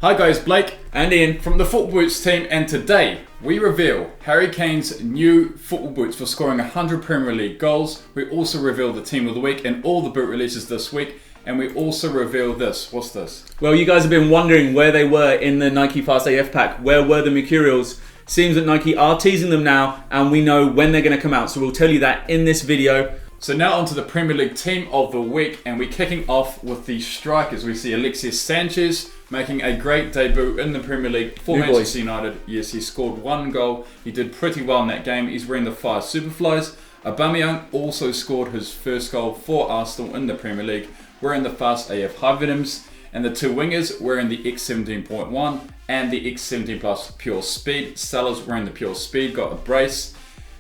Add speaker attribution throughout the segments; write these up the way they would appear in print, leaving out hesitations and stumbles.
Speaker 1: Hi guys, Blake
Speaker 2: and Ian
Speaker 1: from the Football Boots team, and today we reveal Harry Kane's new football boots for scoring 100 Premier League goals. We also reveal the team of the week and all the boot releases this week, and we also reveal this. What's this?
Speaker 2: Well, you guys have been wondering where they were in the Nike Fast AF pack. Where were the Mercurials? Seems that Nike are teasing them now, and we know when they're going to come out, so we'll tell you that in this video.
Speaker 1: So now onto the Premier League team of the week, and we're kicking off with the strikers. We see Alexis Sanchez making a great debut in the Premier League for Manchester United. Yes, he scored one goal. He did pretty well in that game. He's wearing the 5 Superflies. Aubameyang also scored his first goal for Arsenal in the Premier League, wearing the Fast AF Hypervenoms. And the two wingers wearing the X17.1 and the X17 Plus Pure Speed. Salah's wearing the Pure Speed, got a brace.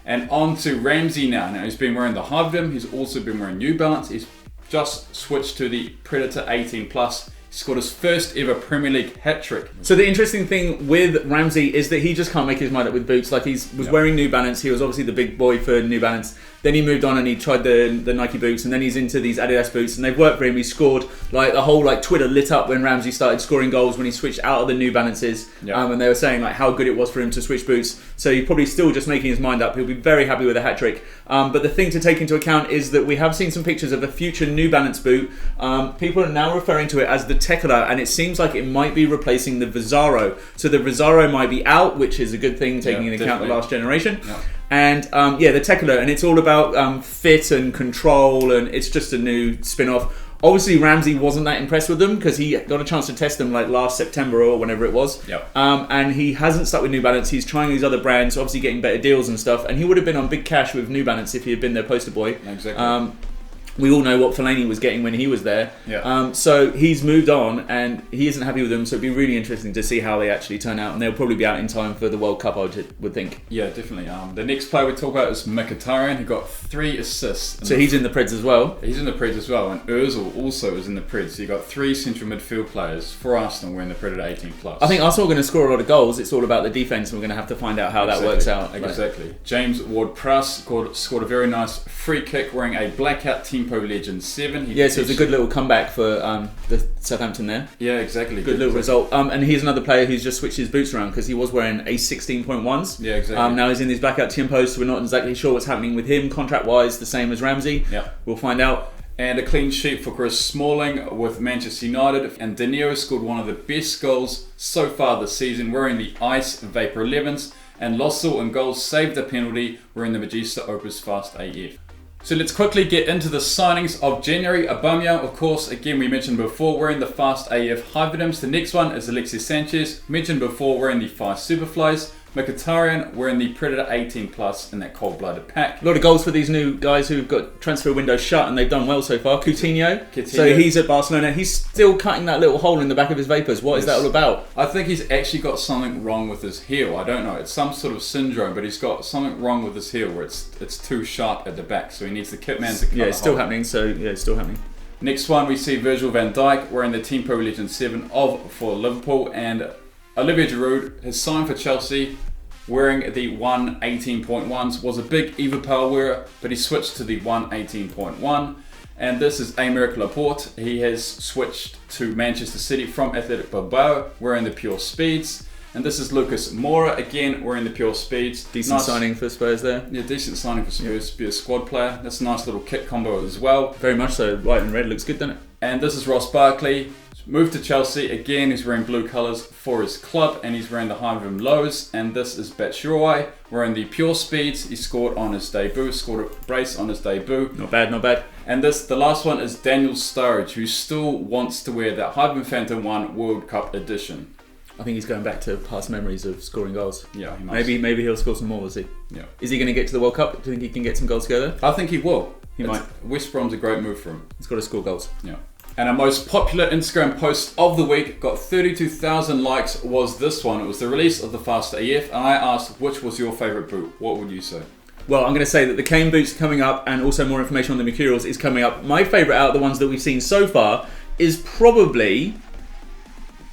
Speaker 1: And on to Ramsey now. Now he's been wearing the Hypervenom. He's also been wearing New Balance. He's just switched to the Predator 18 Plus. He scored his first ever Premier League hat-trick.
Speaker 2: So the interesting thing with Ramsey is that he just can't make his mind up with boots. Like, he was wearing New Balance. He was obviously the big boy for New Balance. Then he moved on and he tried the Nike boots, and then he's into these Adidas boots, and they've worked for him. He scored, like, the whole Twitter lit up when Ramsey started scoring goals when he switched out of the New Balances, and they were saying how good it was for him to switch boots. So he's probably still just making his mind up. He'll be very happy with a hat trick. But the thing to take into account is that we have seen some pictures of a future New Balance boot. People are now referring to it as the Tekla, and it seems like it might be replacing the Vizaro. So the Vizaro might be out, which is a good thing, taking into account the last generation. And the Tekla, and it's all about fit and control, and it's just a new spin-off. Obviously, Ramsey wasn't that impressed with them because he got a chance to test them last September or whenever it was. And he hasn't stuck with New Balance. He's trying these other brands, obviously getting better deals and stuff. And he would have been on big cash with New Balance if he had been their poster boy.
Speaker 1: Exactly.
Speaker 2: We all know what Fellaini was getting when he was there. So he's moved on and he isn't happy with them. So it'd be really interesting to see how they actually turn out. And they'll probably be out in time for the World Cup, I would think.
Speaker 1: Yeah, definitely. The next player we talk about is Mercurial, who got 3 assists.
Speaker 2: So he's in the Preds as well?
Speaker 1: He's in the Preds as well. And Ozil also is in the Preds. So you got 3 central midfield players for Arsenal wearing the Predator 18 Plus.
Speaker 2: I think Arsenal are going to score a lot of goals. It's all about the defence, and we're going to have to find out how that works out.
Speaker 1: Exactly. James Ward-Prowse scored a very nice free kick wearing a blackout Tempo Legend 7.
Speaker 2: So it's a good little comeback for the Southampton there.
Speaker 1: Yeah, exactly.
Speaker 2: Good little result. And he's another player who's just switched his boots around because he was wearing a 16.1s.
Speaker 1: Yeah, exactly.
Speaker 2: Now he's in these blackout Tempos, so we're not exactly sure what's happening with him contract-wise, the same as Ramsey. We'll find out.
Speaker 1: And a clean sheet for Chris Smalling with Manchester United. And De Niro scored one of the best goals so far this season, wearing the Ice Vapor 11s. And Lossell in goals saved a penalty, wearing the Magista Opus Fast AF. So let's quickly get into the signings of January. Aubameyang, of course, again we mentioned before, wearing the Fast AF Hypervenoms. The next one is Alexis Sanchez, mentioned before, wearing the 5 Superflies. Mkhitaryan wearing the Predator 18 Plus in that cold-blooded pack.
Speaker 2: A lot of goals for these new guys who've got transfer windows shut and they've done well so far. Coutinho. So he's at Barcelona. He's still cutting that little hole in the back of his Vapors. What is that all about?
Speaker 1: I think he's actually got something wrong with his heel. I don't know. It's some sort of syndrome, but he's got something wrong with his heel where it's too sharp at the back. So he needs the kit man to cut
Speaker 2: it's still happening. It's still happening.
Speaker 1: Next one, we see Virgil van Dijk wearing the Team Pro Legend 7 for Liverpool, and Olivier Giroud has signed for Chelsea wearing the 118.1s. Was a big Eva Power wearer, but he switched to the 118.1. And this is Aymeric Laporte. He has switched to Manchester City from Athletic Bilbao wearing the Pure Speeds. And this is Lucas Moura, again wearing the Pure Speeds.
Speaker 2: Decent signing for Spurs there.
Speaker 1: Yeah, decent signing for Spurs to be a squad player. That's a nice little kit combo as well.
Speaker 2: Very much so. White and red looks good, doesn't it?
Speaker 1: And this is Ross Barkley. Moved to Chelsea, again he's wearing blue colours for his club, and he's wearing the Hypervenom lows. And this is Batshuayi wearing the Pure Speeds. He scored on his debut, scored a brace on his debut.
Speaker 2: Not bad, not bad.
Speaker 1: And the last one is Daniel Sturridge, who still wants to wear that Hypervenom Phantom 1 World Cup edition.
Speaker 2: I think he's going back to past memories of scoring goals.
Speaker 1: Yeah, he must.
Speaker 2: Maybe he'll score some more, is he?
Speaker 1: Yeah.
Speaker 2: Is he going to get to the World Cup? Do you think he can get some goals together?
Speaker 1: I think he will.
Speaker 2: He might.
Speaker 1: West Brom's a great move for him.
Speaker 2: He's got to score goals.
Speaker 1: Yeah. And our most popular Instagram post of the week, got 32,000 likes, was this one. It was the release of the Fast AF, and I asked which was your favourite boot. What would you say?
Speaker 2: Well, I'm going to say that the Kane boot's coming up, and also more information on the Mercurials is coming up. My favourite out of the ones that we've seen so far is probably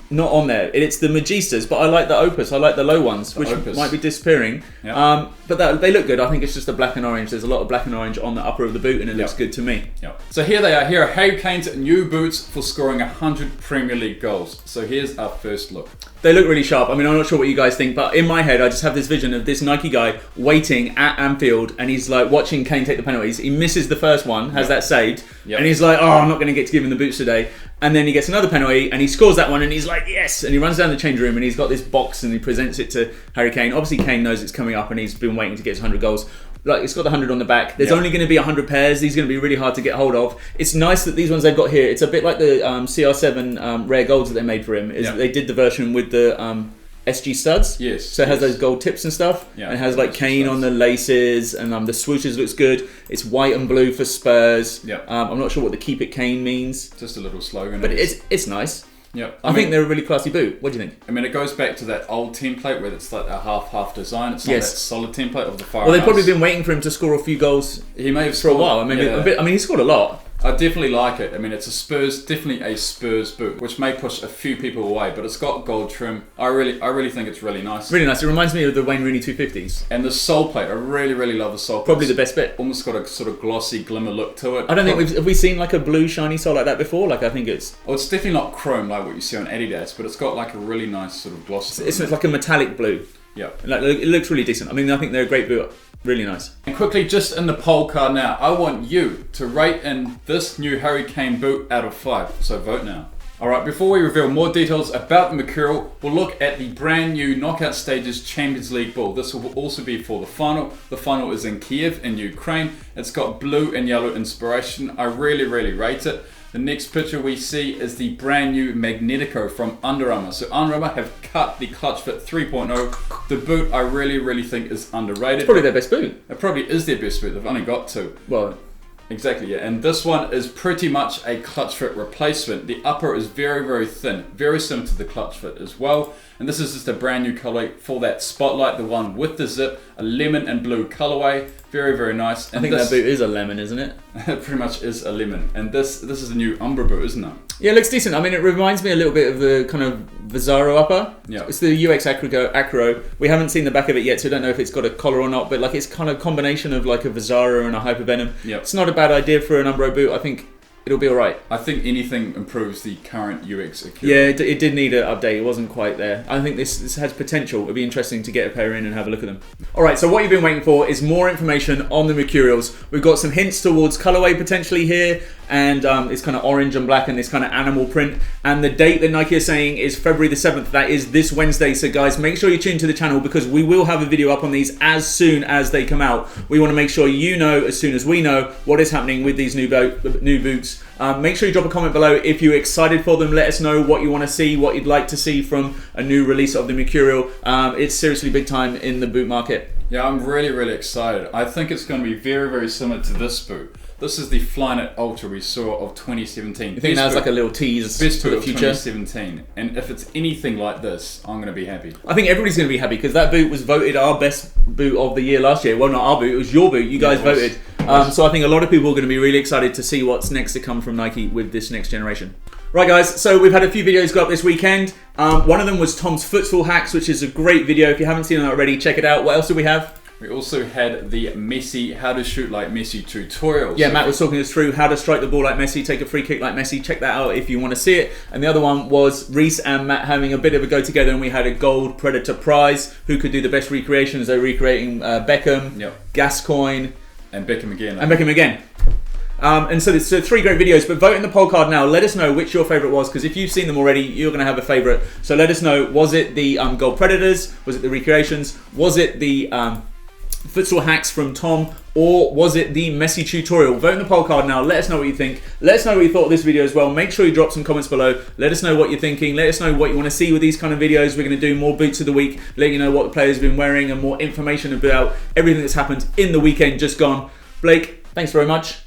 Speaker 2: not on there. It's the Magistas, but I like the Opus. I like the low ones, which might be disappearing.
Speaker 1: Yep.
Speaker 2: But they look good. I think it's just a black and orange. There's a lot of black and orange on the upper of the boot, and it looks good to me.
Speaker 1: Yep. So here they are. Here are Harry Kane's new boots for scoring 100 Premier League goals. So here's our first look.
Speaker 2: They look really sharp. I mean, I'm not sure what you guys think, but in my head, I just have this vision of this Nike guy waiting at Anfield, and he's like watching Kane take the penalties. He misses the first one, has that saved, and he's like, oh, I'm not going to get to give him the boots today. And then he gets another penalty, and he scores that one, and he's like, yes! And he runs down the change room, and he's got this box, and he presents it to Harry Kane. Obviously, Kane knows it's coming up, and he's been waiting to get his 100 goals. Like, it's got the 100 on the back. There's only going to be 100 pairs. These are going to be really hard to get hold of. It's nice that these ones they've got here, it's a bit like the CR7 rare golds that they made for him. They did the version with the SG studs.
Speaker 1: Yes.
Speaker 2: So it has those gold tips and stuff.
Speaker 1: Yeah.
Speaker 2: And it has like Kane on the laces, and the swooshes looks good. It's white and blue for Spurs.
Speaker 1: Yeah.
Speaker 2: I'm not sure what the Keep It Kane means.
Speaker 1: Just a little slogan.
Speaker 2: But it's nice.
Speaker 1: Yeah,
Speaker 2: I think they're a really classy boot. What do you think?
Speaker 1: I mean, it goes back to that old template where it's like a half design. It's not that solid template of the Firehouse.
Speaker 2: Well, they've probably been waiting for him to score a few goals.
Speaker 1: He may have
Speaker 2: for a while. Maybe a bit. I mean, he scored a lot.
Speaker 1: I definitely like it. I mean, it's definitely a Spurs boot, which may push a few people away, but it's got gold trim. I really think it's really nice.
Speaker 2: Really nice. It reminds me of the Wayne Rooney 250s.
Speaker 1: And the sole plate, I really love the sole plate.
Speaker 2: Probably the best bit.
Speaker 1: Almost got a sort of glossy glimmer look to it.
Speaker 2: I don't think have we seen like a blue shiny sole like that before? Like, I think it's...
Speaker 1: Oh, it's definitely not chrome like what you see on Adidas, but it's got like a really nice sort of gloss to it.
Speaker 2: It's like a metallic blue.
Speaker 1: Yeah.
Speaker 2: Like, it looks really decent. I mean, I think they're a great boot. Really nice.
Speaker 1: And quickly, just in the poll card now, I want you to rate in this new Harry Kane boot out of 5. So vote now. Alright, before we reveal more details about the Mercurial, we'll look at the brand new Knockout Stages Champions League ball. This will also be for the final. The final is in Kiev in Ukraine. It's got blue and yellow inspiration. I really rate it. The next picture we see is the brand new Magnetico from Under Armour. So Under Armour have cut the Clutch Fit 3.0. The boot I really think is underrated.
Speaker 2: It's probably their best boot.
Speaker 1: It probably is their best boot. They've only got 2.
Speaker 2: Well,
Speaker 1: exactly, yeah. And this one is pretty much a Clutch Fit replacement. The upper is very thin, very similar to the Clutch Fit as well. And this is just a brand new colorway for that Spotlight, the one with the zip, a lemon and blue colorway. Very nice. And
Speaker 2: I think that boot is a lemon, isn't it?
Speaker 1: It pretty much is a lemon. And this is a new Umbra boot, isn't it?
Speaker 2: Yeah, it looks decent. I mean, it reminds me a little bit of the kind of Vizaro upper.
Speaker 1: Yeah.
Speaker 2: It's the UX Acro. We haven't seen the back of it yet, so I don't know if it's got a collar or not, but like it's kind of a combination of like a Vizaro and a Hypervenom.
Speaker 1: Yep.
Speaker 2: It's not a bad idea for an Umbro boot. I think it'll be alright.
Speaker 1: I think anything improves the current UX Acura.
Speaker 2: Yeah, it did need an update. It wasn't quite there. I think this has potential. It'd be interesting to get a pair in and have a look at them. Alright, so what you've been waiting for is more information on the Mercurials. We've got some hints towards colourway potentially here, and it's kind of orange and black and this kind of animal print. And the date that Nike is saying is February the 7th. That is this Wednesday. So guys, make sure you tune to the channel because we will have a video up on these as soon as they come out. We want to make sure you know as soon as we know what is happening with these new boots. Make sure you drop a comment below if you're excited for them. Let us know what you want to see, what you'd like to see from a new release of the Mercurial. It's seriously big time in the boot market.
Speaker 1: Yeah, I'm really excited. I think it's going to be very similar to this boot. This is the Flyknit Ultra we saw of 2017.
Speaker 2: You think that's like a little tease
Speaker 1: best
Speaker 2: for the
Speaker 1: boot
Speaker 2: future?
Speaker 1: Of 2017. And if it's anything like this, I'm going to be happy.
Speaker 2: I think everybody's going to be happy because that boot was voted our best boot of the year last year. Well, not our boot, it was your boot. You guys voted. So I think a lot of people are going to be really excited to see what's next to come from Nike with this next generation. Right guys, so we've had a few videos go up this weekend. One of them was Tom's footstool hacks, which is a great video. If you haven't seen it already, check it out. What else do we have?
Speaker 1: We also had the Messi, how to shoot like Messi tutorial.
Speaker 2: Yeah, Matt was talking us through how to strike the ball like Messi, take a free kick like Messi. Check that out if you want to see it. And the other one was Reese and Matt having a bit of a go together, and we had a gold Predator prize. Who could do the best recreations? They're recreating Beckham, Gascoigne,
Speaker 1: and Beckham again.
Speaker 2: And so there's 3 great videos, but vote in the poll card now. Let us know which your favourite was, because if you've seen them already, you're going to have a favourite. So let us know, was it the Gold Predators? Was it the recreations? Was it the footstool hacks from Tom? Or was it the Messi tutorial? Vote in the poll card now. Let us know what you think. Let us know what you thought of this video as well. Make sure you drop some comments below. Let us know what you're thinking. Let us know what you want to see with these kind of videos. We're going to do more boots of the week, let you know what the players have been wearing and more information about everything that's happened in the weekend just gone. Blake, thanks very much.